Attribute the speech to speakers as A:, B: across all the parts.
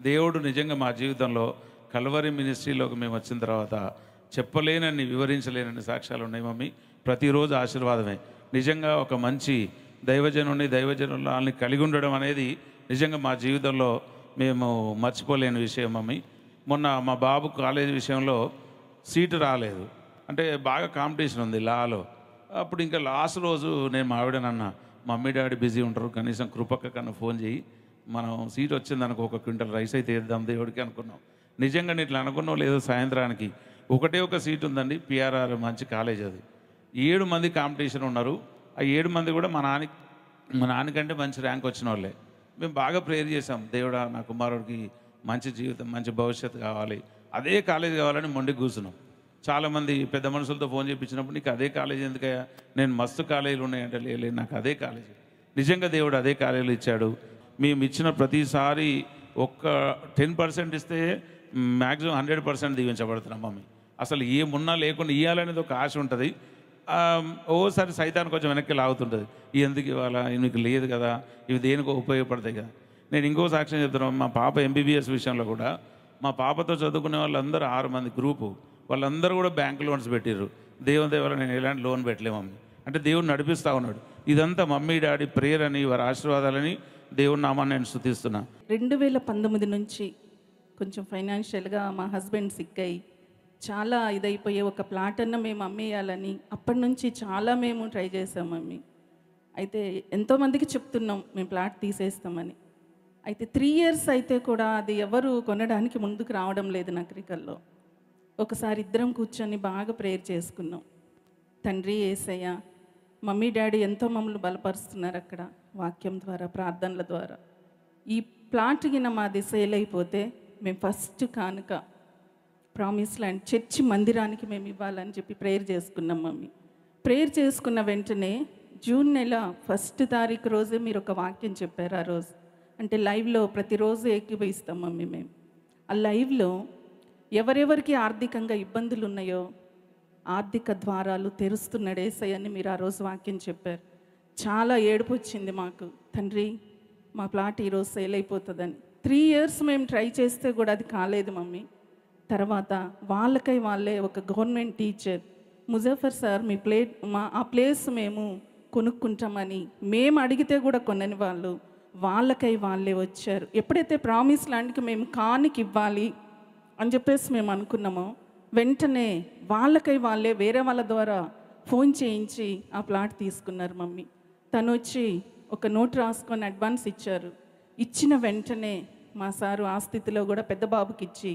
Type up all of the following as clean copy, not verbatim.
A: దేవుడు నిజంగా మా జీవితంలో కల్వరి మినిస్ట్రీలోకి మేము వచ్చిన తర్వాత చెప్పలేనని వివరించలేనని సాక్ష్యాలు ఉన్నాయి మమ్మీ. ప్రతిరోజు ఆశీర్వాదమే. నిజంగా ఒక మంచి దైవజనుల్ని కలిగి ఉండడం అనేది నిజంగా మా జీవితంలో మేము మర్చిపోలేని విషయం మమ్మీ. మొన్న మా బాబు కాలేజీ విషయంలో సీటు రాలేదు, అంటే బాగా కాంపిటీషన్ ఉంది లాలో. అప్పుడు ఇంకా లాస్ట్ రోజు నేను మా ఆవిడనన్నా, మమ్మీ డాడీ బిజీ ఉంటారు, కనీసం కృపక్క కన్నా ఫోన్ చేయి, మనం సీట్ వచ్చిందనుకో 1 క్వింటల్ రైస్ అయితే ఇద్దాం దేవుడికి అనుకున్నాం. నిజంగా నేను ఇట్లా అనుకున్నాం లేదో సాయంత్రానికి ఒకటే ఒక సీట్ ఉందండి. పిఆర్ఆర్ మంచి కాలేజ్ అది. 7 మంది కాంపిటీషన్ ఉన్నారు. ఆ 7 మంది కూడా మా నాన్నకంటే మంచి ర్యాంక్ వచ్చిన వాళ్ళే. మేము బాగా ప్రేయర్ చేసాం, దేవుడా నా కుమారుడికి మంచి జీవితం మంచి భవిష్యత్తు కావాలి, అదే కాలేజ్ కావాలని మొండి కూర్చున్నాం. చాలామంది పెద్ద మనుషులతో ఫోన్ చేయించినప్పుడు నీకు అదే కాలేజీ ఎందుకయ్యా, నేను మస్తు కాలేజీలు ఉన్నాయంటే లేదు నాకు అదే కాలేజీ. నిజంగా దేవుడు అదే కాలేజీలు ఇచ్చాడు. మేము ఇచ్చిన ప్రతిసారి ఒక్క 10% ఇస్తే మ్యాక్సిమం 100% దీవించబడుతున్నాం మమ్మీ. అసలు ఏమున్నా లేకుండా ఇవ్వాలనేది ఒక ఆశ ఉంటుంది. ఓసారి సైతాన్ని కొంచెం వెనక్కి లాగుతుంటుంది, ఎందుకు ఇవ్వాలా, నీకు లేదు కదా, ఇవి దేనికో ఉపయోగపడతాయి కదా. నేను ఇంకో సాక్ష్యం చెప్తున్నాను. మా పాప ఎంబీబీఎస్ విషయంలో కూడా మా పాపతో చదువుకునే వాళ్ళందరూ 6 మంది గ్రూపు, వాళ్ళందరూ కూడా బ్యాంక్ లోన్స్ పెట్టిర్రు. దేవుని దేవర నేను ఎలాంటి లోన్ పెట్టలేము మమ్మీ, అంటే దేవుడు నడిపిస్తూ ఉన్నాడు. ఇదంతా మమ్మీ డాడీ ప్రేయర్ అని, వారి ఆశీర్వాదాలని దేవుని నామాన్ని నేను స్తుతిస్తున్నా.
B: 2019 నుంచి కొంచెం ఫైనాన్షియల్గా మా హస్బెండ్ సిక్ అయ్యి చాలా ఇదైపోయే ఒక ప్లాట్ అన్న మేము అమ్మేయాలని అప్పటి నుంచి చాలా మేము ట్రై చేసాం మమ్మీ. అయితే ఎంతోమందికి చెప్తున్నాం మేము ప్లాట్ తీసేస్తామని. అయితే 3 years అయితే కూడా అది ఎవరు కొనడానికి ముందుకు రావడం లేదు నగరికల్లో. ఒకసారి ఇద్దరం కూర్చొని బాగా ప్రేయర్ చేసుకున్నాం. తండ్రి యేసయ్య, మమ్మీ డాడీ ఎంతో మమ్మల్ని బలపరుస్తున్నారు అక్కడ వాక్యం ద్వారా, ప్రార్థనల ద్వారా. ఈ ప్లాట్ గిన మాది సేల్ అయిపోతే మేము ఫస్ట్ కానుక ప్రామిస్ ల్యాండ్ చర్చి మందిరానికి మేము ఇవ్వాలని చెప్పి ప్రేయర్ చేసుకున్నాం మమ్మీ. ప్రేయర్ చేసుకున్న వెంటనే జూన్ నెల 1వ తారీఖు రోజే మీరు ఒక వాక్యం చెప్పారు. ఆ రోజు అంటే లైవ్లో ప్రతిరోజు ఏకీభవిస్తాం మమ్మీ మేము. ఆ లైవ్లో ఎవరెవరికి ఆర్థికంగా ఇబ్బందులు ఉన్నాయో ఆర్థిక ద్వారాలు తెరుస్తున్నాడు యేసయ్య అని మీరు ఆ రోజు వాక్యం చెప్పారు. చాలా ఏడుపు వచ్చింది మాకు, తండ్రి మా ప్లాట్ ఈరోజు సేల్ అయిపోతుందని. 3 years మేము ట్రై చేస్తే కూడా అది కాలేదు మమ్మీ. తర్వాత వాళ్ళకై వాళ్ళే ఒక గవర్నమెంట్ టీచర్ ముజఫర్ సార్ ఆ ప్లేస్ మేము కొనుక్కుంటామని మేము అడిగితే కూడా కొనని వాళ్ళు వాళ్ళకై వాళ్ళే వచ్చారు. ఎప్పుడైతే ప్రామిస్ ల్యాండ్కి మేము కానికి ఇవ్వాలి అని చెప్పేసి మేము అనుకున్నామో వెంటనే వాళ్ళకై వాళ్ళే వేరే వాళ్ళ ద్వారా ఫోన్ చేయించి ఆ ప్లాట్ తీసుకున్నారు మమ్మీ. తను వచ్చి ఒక నోట్ రాసుకొని అడ్వాన్స్ ఇచ్చారు. ఇచ్చిన వెంటనే మా సారు ఆ స్థితిలో కూడా పెద్ద బాబుకి ఇచ్చి,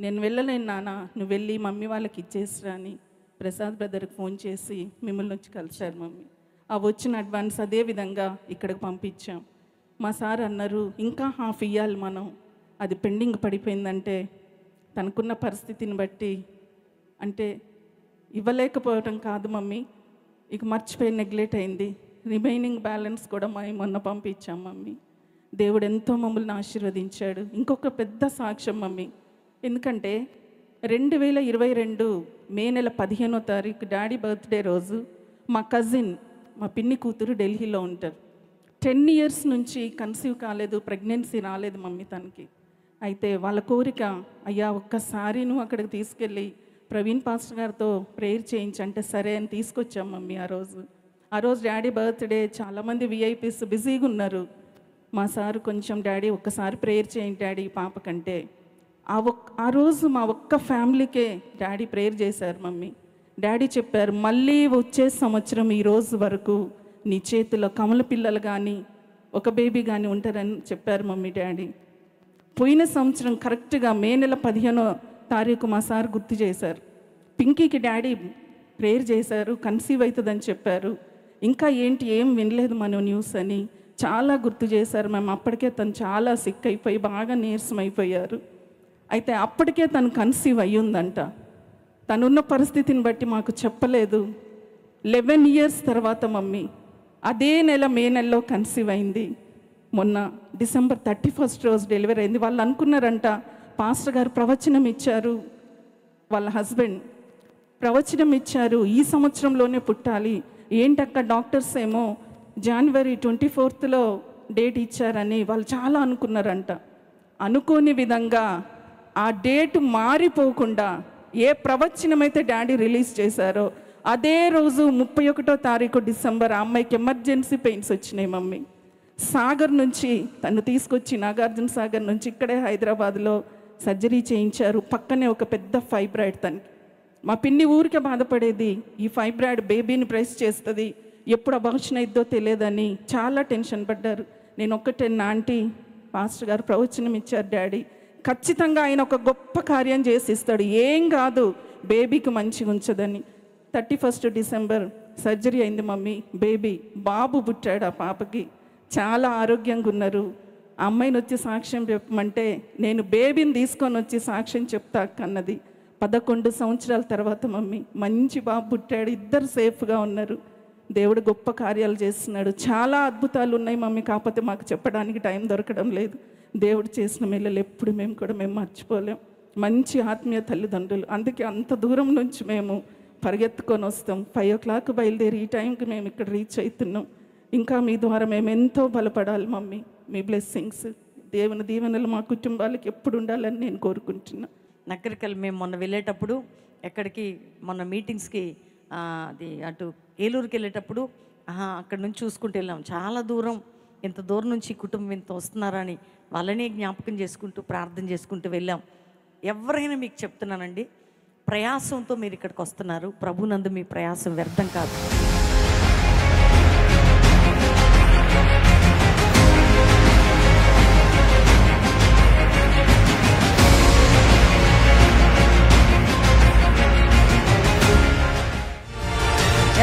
B: నేను వెళ్ళలేను నాన్న, నువ్వు వెళ్ళి మమ్మీ వాళ్ళకి ఇచ్చేసిరా అని ప్రసాద్ బ్రదర్కి ఫోన్ చేసి మిమ్మల్ని వచ్చి కలిశారు మమ్మీ. ఆ వచ్చిన అడ్వాన్స్ అదే విధంగా ఇక్కడికి పంపించాం. మా సార్ అన్నారు ఇంకా హాఫ్ ఇవ్వాలి మనం, అది పెండింగ్ పడిపోయిందంటే తనకున్న పరిస్థితిని బట్టి అంటే ఇవ్వలేకపోవటం కాదు మమ్మీ, ఇక మర్చిపోయి నెగ్లెక్ట్ అయింది, రిమైనింగ్ బ్యాలెన్స్ కూడా మేము మొన్న పంపించాం మమ్మీ. దేవుడు ఎంతో మమ్మల్ని ఆశీర్వదించాడు. ఇంకొక పెద్ద సాక్ష్యం మమ్మీ, ఎందుకంటే 2022 మే నెల 15వ తారీఖు డాడీ బర్త్డే రోజు మా కజిన్ మా పిన్ని కూతురు ఢిల్లీలో ఉంటారు. 10 years నుంచి కన్సీవ్ కాలేదు, ప్రెగ్నెన్సీ రాలేదు మమ్మీ తనకి. అయితే వాళ్ళ కోరిక, అయ్యా ఒక్కసారి నువ్వు అక్కడికి తీసుకెళ్ళి ప్రవీణ్ పాస్టర్ గారితో ప్రేయర్ చేయించంటే సరే అని తీసుకొచ్చాం మమ్మీ. ఆ రోజు డాడీ బర్త్డే, చాలామంది విఐపీస్ బిజీగా ఉన్నారు. మా సారు కొంచెం డాడీ ఒక్కసారి ప్రేయర్ చేయండి డాడీ పాప కంటే. ఆ రోజు మా ఒక్క ఫ్యామిలీకే డాడీ ప్రేయర్ చేశారు మమ్మీ. డాడీ చెప్పారు, మళ్ళీ వచ్చే సంవత్సరం ఈ రోజు వరకు నీ చేతిలో కమల పిల్లలు కానీ ఒక బేబీ కానీ ఉంటారని చెప్పారు మమ్మీ డాడీ. పోయిన సంవత్సరం కరెక్ట్గా మే నెల 15వ తారీఖు మా సార్ గుర్తు చేశారు, పింకీకి డాడీ ప్రేయర్ చేశారు, కన్సీవ్ అవుతుందని చెప్పారు, ఇంకా ఏంటి ఏం వినలేదు మన న్యూస్ అని చాలా గుర్తు చేశారు. మేము అప్పటికే తను చాలా సిక్ అయిపోయి బాగా నీరసం అయిపోయారు. అయితే అప్పటికే తను కన్సీవ్ అయ్యిందంట. తనున్న పరిస్థితిని బట్టి మాకు చెప్పలేదు. 11 years తర్వాత మమ్మీ అదే నెల మే నెలలో కన్సీవ్ అయింది. మొన్న డిసెంబర్ 31st రోజు డెలివరీ అయింది. వాళ్ళు అనుకున్నారంట, పాస్టర్ గారు ప్రవచనం ఇచ్చారు, వాళ్ళ హస్బెండ్ ప్రవచనం ఇచ్చారు, ఈ సంవత్సరంలోనే పుట్టాలి, ఏంటక్క డాక్టర్స్ ఏమో January 24th డేట్ ఇచ్చారని వాళ్ళు చాలా అనుకున్నారంట. అనుకోని విధంగా ఆ డేట్ మారిపోకుండా ఏ ప్రవచనమైతే డాడీ రిలీజ్ చేశారో అదే రోజు 31వ తారీఖు డిసెంబర్ ఆ అమ్మాయికి ఎమర్జెన్సీ పెయిన్స్ వచ్చినాయి మమ్మీ. సాగర్ నుంచి తను తీసుకొచ్చి నాగార్జున సాగర్ నుంచి ఇక్కడే హైదరాబాద్లో సర్జరీ చేయించారు. పక్కనే ఒక పెద్ద ఫైబ్రాయిడ్ తనకి. మా పిన్ని ఊరికే బాధపడేది, ఈ ఫైబ్రాయిడ్ బేబీని ప్రెస్ చేస్తుంది, ఎప్పుడు అబార్షన్ అయిద్దో తెలియదని చాలా టెన్షన్ పడ్డారు. నేను ఒక్కటే, నా ఆంటీ పాస్టర్ గారు ప్రవచనం ఇచ్చారు డాడీ, ఖచ్చితంగా ఆయన ఒక గొప్ప కార్యం చేసి ఇస్తాడు, ఏం కాదు, బేబీకి మంచిగా ఉంచదని. 31 డిసెంబర్ సర్జరీ అయింది మమ్మీ. బాబు పుట్టాడు. ఆ పాపకి చాలా ఆరోగ్యంగా ఉన్నారు. ఆ అమ్మాయిని వచ్చి సాక్ష్యం చెప్పమంటే నేను బేబీని తీసుకొని వచ్చి సాక్ష్యం చెప్తా అన్నది. 11 సంవత్సరాల తర్వాత మమ్మీ మంచి బాబు పుట్టాడు. ఇద్దరు సేఫ్గా ఉన్నారు. దేవుడు గొప్ప కార్యాలు చేస్తున్నాడు. చాలా అద్భుతాలు ఉన్నాయి మమ్మీ, కాకపోతే మాకు చెప్పడానికి టైం దొరకడం లేదు. దేవుడు చేసిన మేలు ఎప్పుడు మేము మర్చిపోలేం. మంచి ఆత్మీయ తల్లిదండ్రులు, అందుకే అంత దూరం నుంచి మేము పరిగెత్తుకొని వస్తాం. 5 o'clock బయలుదేరి ఈ టైంకి మేము ఇక్కడ రీచ్ అవుతున్నాం. ఇంకా మీ ద్వారా మేము ఎంతో బలపడాలి మమ్మీ. మీ బ్లెస్సింగ్స్, దేవుని దీవెనలు మా కుటుంబాలకి ఎప్పుడు ఉండాలని నేను కోరుకుంటున్నా.
C: నగరికల్ మేము మొన్న వెళ్ళేటప్పుడు ఎక్కడికి మొన్న మీటింగ్స్కి అది అటు ఏలూరుకి వెళ్ళేటప్పుడు అక్కడ నుంచి చూసుకుంటూ వెళ్ళాం. చాలా దూరం, ఇంత దూరం నుంచి కుటుంబం ఇంత వస్తున్నారని వాళ్ళని జ్ఞాపకం చేసుకుంటూ ప్రార్థన చేసుకుంటూ వెళ్ళాం. ఎవరైనా మీకు చెప్తున్నానండి, ప్రయాసంతో మీరు ఇక్కడికి వస్తున్నారు. ప్రభునందు మీ ప్రయాసం వ్యర్థం కాదు.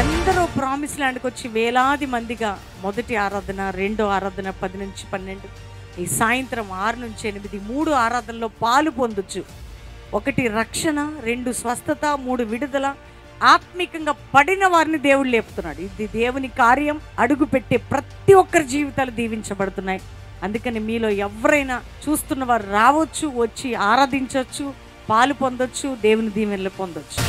C: ఎందరో ప్రామిస్ ల్యాండ్కి వచ్చి వేలాది మందిగా మొదటి ఆరాధన, రెండో ఆరాధన 10 నుంచి 12, ఈ సాయంత్రం 6 నుంచి 8 3 ఆరాధనలో పాలు పొందొచ్చు. 1 రక్షణ, 2 స్వస్థత, 3 విడుదల. ఆత్మికంగా పడిన వారిని దేవుడు లేపుతున్నాడు. ఇది దేవుని కార్యం. అడుగు పెట్టే ప్రతి ఒక్కరి జీవితాలు దీవించబడుతున్నాయి. అందుకని మీలో ఎవరైనా చూస్తున్న వారు రావచ్చు, వచ్చి ఆరాధించవచ్చు, పాలు పొందొచ్చు, దేవుని దీవెనలు పొందొచ్చు.